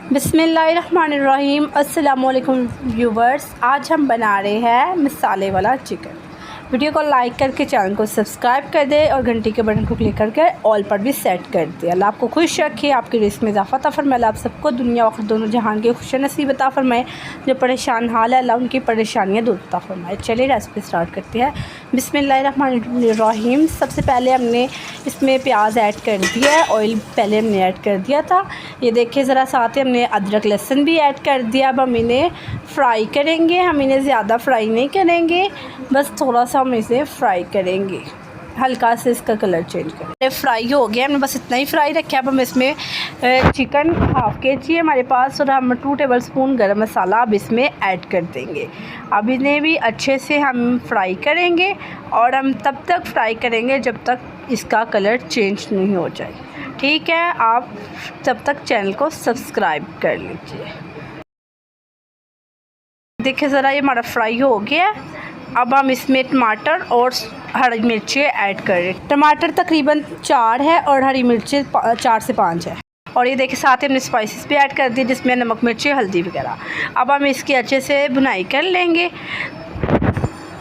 बिस्मिल्लाहिर्रहमानिर्रहीम। अस्सलामुअलैकुम व्यूवर्स, आज हम बना रहे हैं मसाले वाला चिकन। वीडियो को लाइक करके चैनल को सब्सक्राइब कर दे और घंटी के बटन को क्लिक करके ऑल पर भी सेट कर दे। अल्लाह आपको खुश रखे, आपकी रिस्क में इजाफा अता फरमाए। आप सबको दुनिया और दोनों जहान के खुश नसीब अता फरमाए। जो परेशान हाल है अल्लाह उनकी परेशानियाँ दूर अता फरमाए। चलिए रेसिपी स्टार्ट करते हैं। बिस्मिल्लाहिर्रहमानिर्रहीम। सबसे पहले हमने इसमें प्याज ऐड कर दिया है, ऑयल पहले हमने ऐड कर दिया था। ये देखिए ज़रा, साथ ही हमने अदरक लहसुन भी ऐड कर दिया। अब हम इन्हें फ्राई करेंगे। हम इन्हें ज़्यादा फ्राई नहीं करेंगे, बस थोड़ा सा हम इसे फ्राई करेंगे, हल्का से इसका कलर चेंज करें। फ्राई हो गया, हमने बस इतना ही फ्राई रखा। अब हम इसमें चिकन हाफ़ kg है हमारे पास और हम 2 टेबलस्पून गरम मसाला अब इसमें ऐड कर देंगे। अब इन्हें भी अच्छे से हम फ्राई करेंगे और हम तब तक फ्राई करेंगे जब तक इसका कलर चेंज नहीं हो जाए। ठीक है, आप तब तक चैनल को सब्सक्राइब कर लीजिए। देखिए ज़रा, ये हमारा फ्राई हो गया। अब हम इसमें टमाटर और हरी मिर्चें ऐड करें। टमाटर तकरीबन 4 है और हरी मिर्चें 4 से 5 है। और ये देखिए साथ ही हमने स्पाइसेस भी ऐड कर दिए, जिसमें नमक, मिर्ची, हल्दी वगैरह। अब हम इसकी अच्छे से भुनाई कर लेंगे।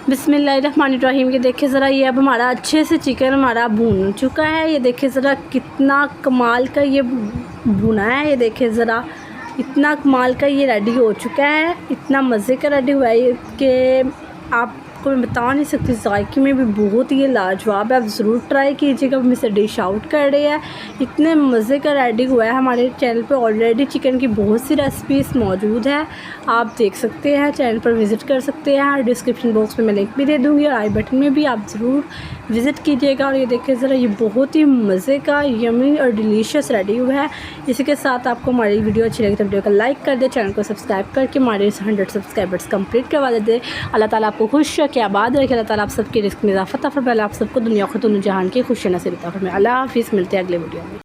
बिस्मिल्लाहिर्रहमानिर्रहीम। ये देखिए ज़रा, ये अब हमारा अच्छे से चिकन हमारा भून चुका है। ये देखिए ज़रा कितना कमाल का ये भुना है। ये देखिए ज़रा, इतना कमाल का ये रेडी हो चुका है, इतना मज़े का रेडी हुआ है कि आपको मैं बता नहीं सकती। जायके में भी बहुत ही लाजवाब है, आप ज़रूर ट्राई कीजिएगा। हम इसे डिश आउट कर रहे हैं, इतने मज़े का रेडी हुआ है। हमारे चैनल पे ऑलरेडी चिकन की बहुत सी रेसिपीज़ मौजूद है, आप देख सकते हैं, चैनल पर विज़िट कर सकते हैं। डिस्क्रिप्शन बॉक्स में मैं लिंक भी दे दूँगी और आई बटन में भी, आप ज़रूर विज़िट कीजिएगा। और ये देखिए ज़रा, ये बहुत ही मज़े का यमी और डिलीशियस रेडी हुआ है। इसी के साथ आपको हमारी वीडियो अच्छी लगी तो वीडियो को लाइक कर दे, चैनल को सब्सक्राइब करके हमारे 100 सब्सक्राइबर्स कंप्लीट करवा देते। अल्लाह ताला आपको खुश रखे, आबाद रखे। अल्लाह ताला आप सबके रिस्क में इजाफा अता फरमाए। आप सबको दुनिया को दोनों जहान की खुशी नसीब अता फरमाए। अल्लाह हाफ़िज़। मिलते हैं अगले वीडियो में।